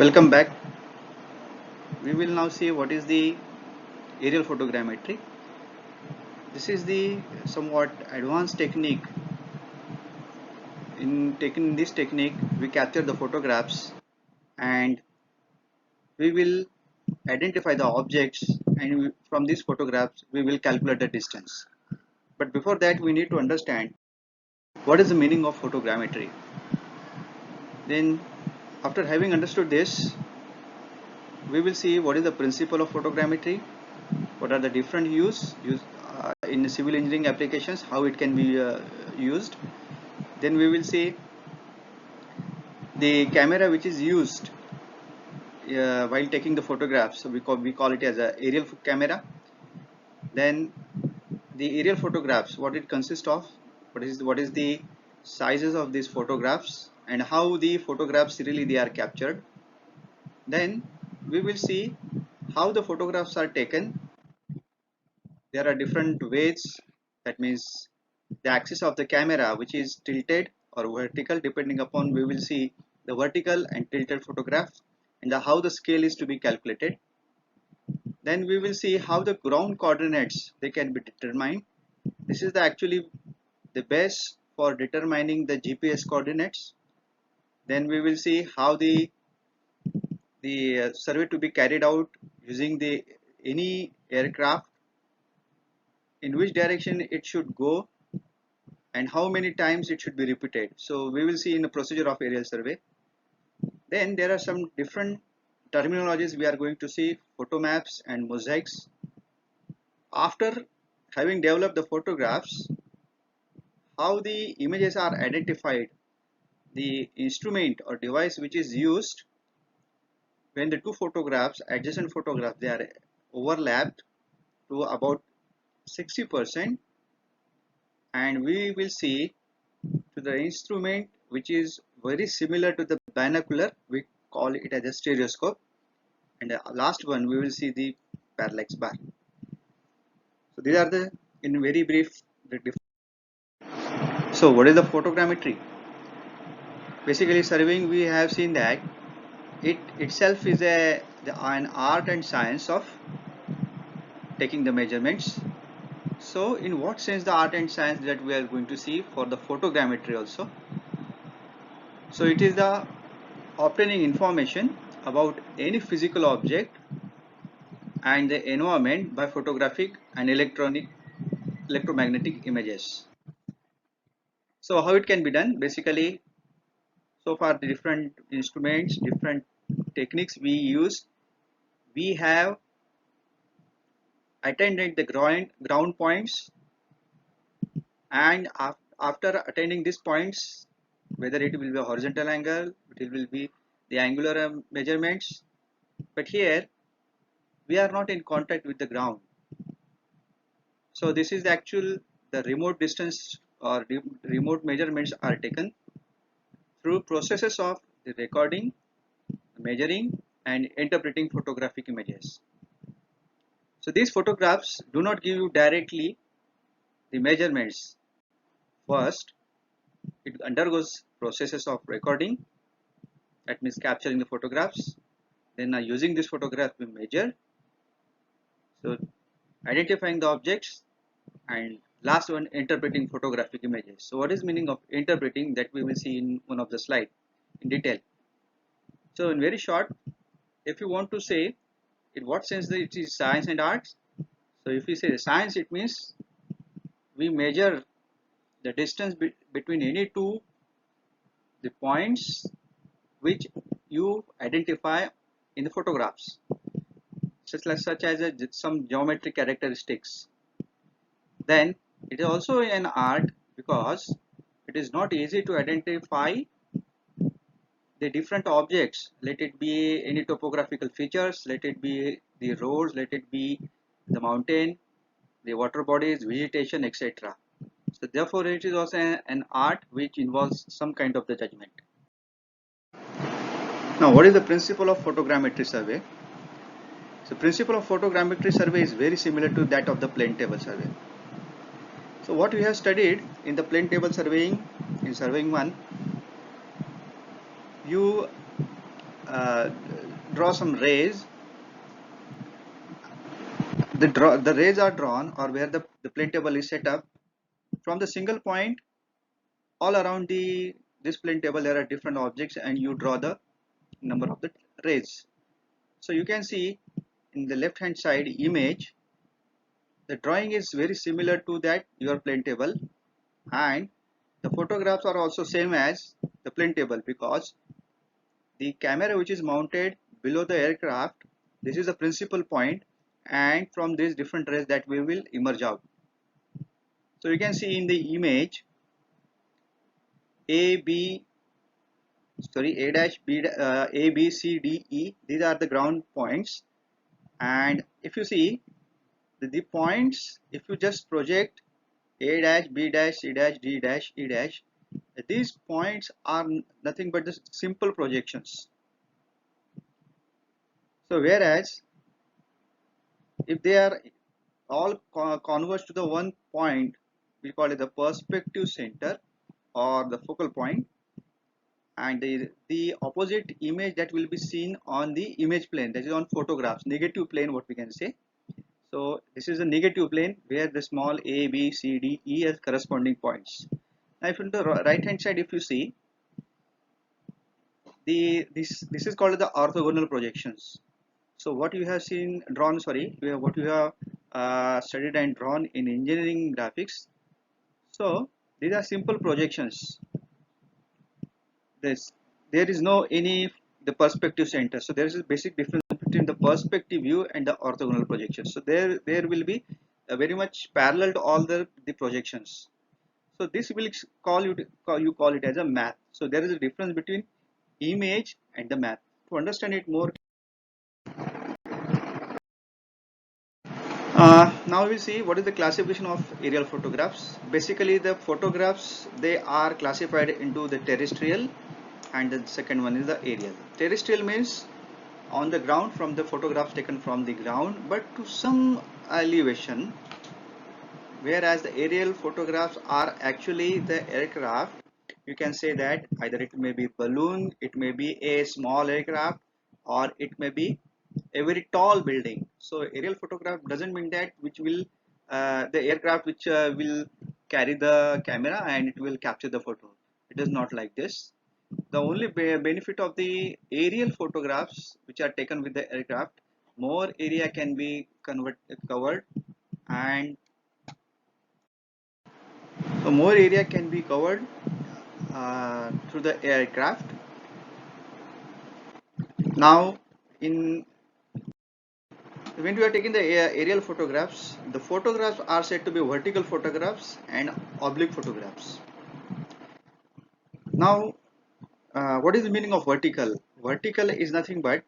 Welcome back. We will now see what is the aerial photogrammetry. This is the somewhat advanced technique. In taking this technique, we capture the photographs and we will identify the objects, and from these photographs we will calculate the distance. But before that, we need to understand what is the meaning of photogrammetry. Then, after having understood this, we will see what is the principle of photogrammetry, what are the different use in civil engineering applications, how it can be used. Then we will see the camera which is used while taking the photographs. So we call it as a aerial camera. Then the aerial photographs, what it consists of, what is the sizes of these photographs, and how the photographs really they are captured. Then we will see how the photographs are taken. There are different ways, that means the axis of the camera which is tilted or vertical, depending upon, we will see the vertical and tilted photograph, and how the scale is to be calculated. Then we will see how the ground coordinates they can be determined. This is actually the base for determining the GPS coordinates. Then we will see how the survey to be carried out using the any aircraft, in which direction it should go, and how many times it should be repeated. So we will see in the procedure of aerial survey. Then there are some different terminologies we are going to see: photo maps and mosaics. After having developed the photographs, how the images are identified, the instrument or device which is used when the two photographs, adjacent photographs, they are overlapped to about 60%, and we will see to the instrument which is very similar to the binocular, we call it as a stereoscope, and the last one we will see the parallax bar. So these are the, in very brief, the different. So what is the photogrammetry? Basically, surveying, we have seen that it itself is an art and science of taking the measurements. So in what sense the art and science that we are going to see for the photogrammetry also? So it is the obtaining information about any physical object and the environment by photographic and electromagnetic images. So how it can be done? Basically, so far the different instruments, different techniques we use, we have attended the ground points, and after attending these points, whether it will be a horizontal angle, it will be the angular measurements, but here we are not in contact with the ground. So this is the actual, the remote distance or remote measurements are taken through processes of the recording, measuring, and interpreting photographic images. So these photographs do not give you directly the measurements. First, it undergoes processes of recording, that means capturing the photographs. Then using this photograph we measure, so identifying the objects, and last one, interpreting photographic images. So what is meaning of interpreting, that we will see in one of the slide in detail. So in very short, if you want to say in what sense that it is science and arts, so if we say science, it means we measure the distance between any two the points which you identify in the photographs, such as some geometric characteristics. Then it is also an art, because it is not easy to identify the different objects, let it be any topographical features, let it be the roads, let it be the mountain, the water bodies, vegetation, etc. So therefore it is also an art which involves some kind of the judgment. Now what is the principle of photogrammetry survey? So principle of photogrammetry survey is very similar to that of the plane table survey. So what we have studied in the plane table surveying, in surveying 1, you uh, draw some rays. The rays are drawn, or where the plane table is set up from the single point. All around this plane table there are different objects, and you draw the number of the rays. So you can see in the left hand side image, the drawing is very similar to that your plane table, and the photographs are also same as the plane table, because the camera which is mounted below the aircraft, this is the principal point, and from these different rays that we will emerge out. So you can see in the image A B sorry A dash B A B C D E, these are the ground points. And if you see the points, if you just project A dash B dash C dash D dash E dash, these points are nothing but the simple projections. So whereas if they are all converge to the one point, we call it the perspective center or the focal point, and the opposite image that will be seen on the image plane, that is on photographs, negative plane what we can say. So this is a negative plane where the small a b c d e as corresponding points. Now if on the right hand side, if you see this is called the orthogonal projections. So what you have seen drawn, sorry, what you have studied and drawn in engineering graphics, so these are simple projections. this there is no any the perspective center, so there is a basic difference between the perspective view and the orthogonal projection. So there will be very much parallel to all the projections. So this will call it as a math. So there is a difference between image and the math. To understand it more, now we will see what is the classification of aerial photographs. Basically, the photographs, they are classified into the terrestrial, and the second one is the aerial. Terrestrial means on the ground, from the photographs taken from the ground but to some elevation, whereas the aerial photographs are actually the aircraft. You can say that either it may be balloon, it may be a small aircraft, or it may be a very tall building. So aerial photograph doesn't mean that which will the aircraft which will carry the camera and it will capture the photo. It is not like this. The only benefit of the aerial photographs which are taken with the aircraft, more area can be covered, and so more area can be covered through the aircraft. Now in when we are taking the aerial photographs, the photographs are said to be vertical photographs and oblique photographs. Now what is the meaning of vertical? Vertical is nothing but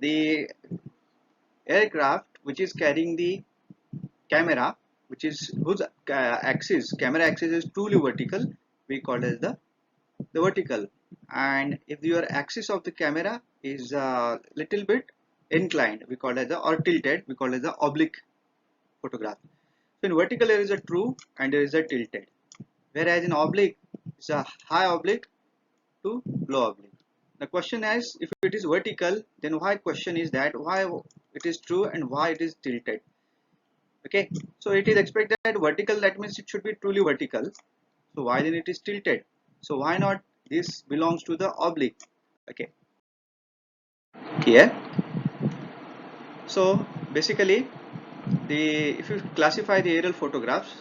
the aircraft which is carrying the camera, which is whose camera axis is truly vertical, we call it the vertical. And if your axis of the camera is a little bit inclined, we call it the, or tilted, we call it the oblique photograph. So in vertical there is a true and there is a tilted, whereas in oblique it's a high oblique to low oblique. The question is, if it is vertical, then why question is that why it is true and why it is tilted. Okay, so it is expected vertical, that means it should be truly vertical. So why then it is tilted? So why not this belongs to the oblique? Okay, here. So basically, the if you classify the aerial photographs,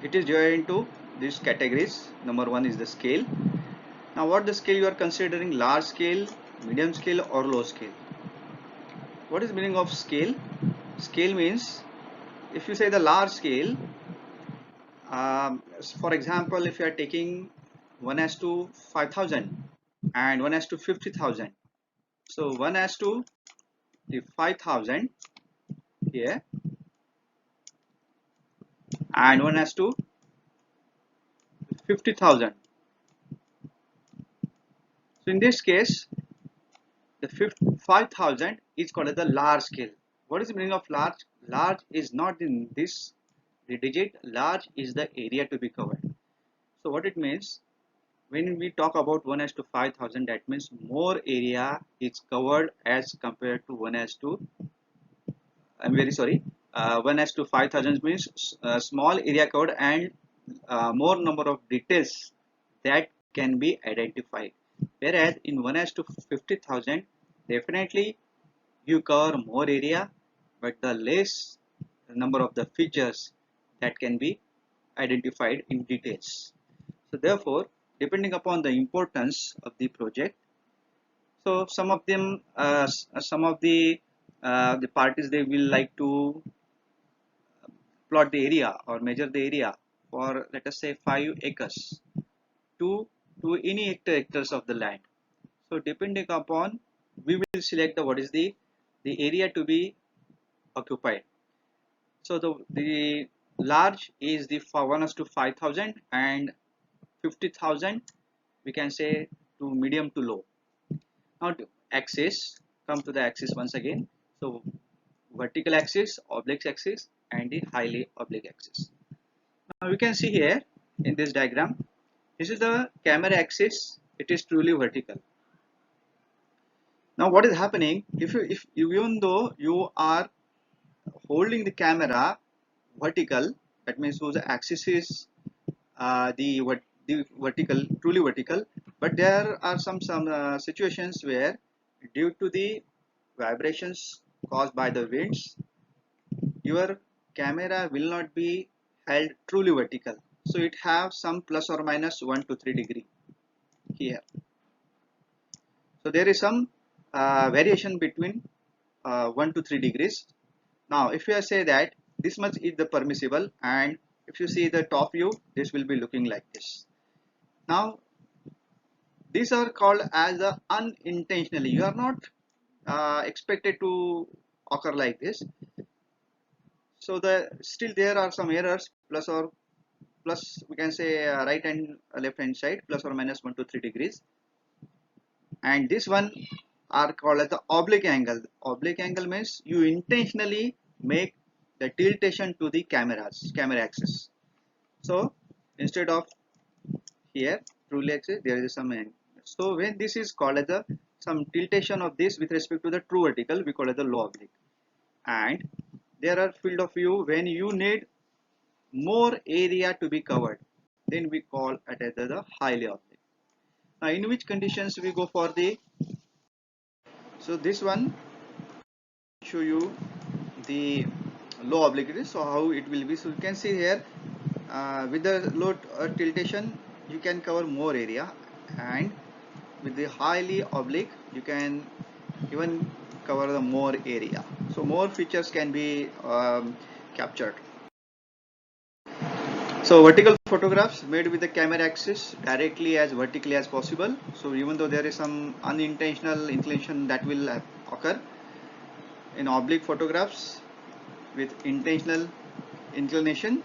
it is divided into these categories. Number one is the scale. Now what the scale you are considering? Large scale, medium scale, or low scale? What is the meaning of scale? Scale means, if you say the large scale, for example, if you are taking 1 as to 5,000 and 1 as to 50,000, so 1 as to the 5,000 here and 1 as to 50,000. So in this case, the 5,000 is called as the large scale. What is the meaning of large? Large is not in the digit, large is the area to be covered. So what it means, when we talk about 1 as to 5000, that means more area is covered as compared to 1 as to, I'm very sorry, 1 as to 5000 means small area covered and more number of details that can be identified. Whereas in 1 as to 50,000, definitely you cover more area, but the less number of the features that can be identified in details. So therefore, depending upon the importance of the project, so some of the parties, they will like to plot the area or measure the area for, let us say, 5 acres to any hectares of the land. So depending upon, we will select the what is the area to be occupied. So the large is the 1 to 5000 and 50,000 we can say to medium to low. Now to axis, come to the axis once again. So vertical axis, oblique axis, and the highly oblique axis. Now we can see here in this diagram, this is the camera axis. It is truly vertical. Now what is happening, if even though you are holding the camera vertical, that means whose axis is the vertical, truly vertical, but there are some situations where due to the vibrations caused by the winds, your camera will not be held truly vertical, so it have some plus or minus 1 to 3 degree here. So there is some variation between 1 to 3 degrees. Now if you say that this much is the permissible, and if you see the top view, this will be looking like this. Now these are called as the unintentionally, you are not expected to occur like this. So still there are some errors, plus we can say right and left hand side, plus or minus 1 to 3 degrees. And this one are called as the oblique angle. Oblique angle means you intentionally make the tiltation to the camera axis. So instead of here truly axis, there is some angle. So when this is called as the some tiltation of this with respect to the true vertical, we call it the low oblique. And there are field of view when you need more area to be covered, then we call it as the highly oblique. Now in which conditions we go for the, so this one show you the low obliquity, so how it will be. So you can see here with the low tiltation you can cover more area, and with the highly oblique you can even cover the more area, so more features can be captured. So vertical photographs made with the camera axis directly as vertically as possible. So even though there is some unintentional inclination that will occur in oblique photographs with intentional inclination,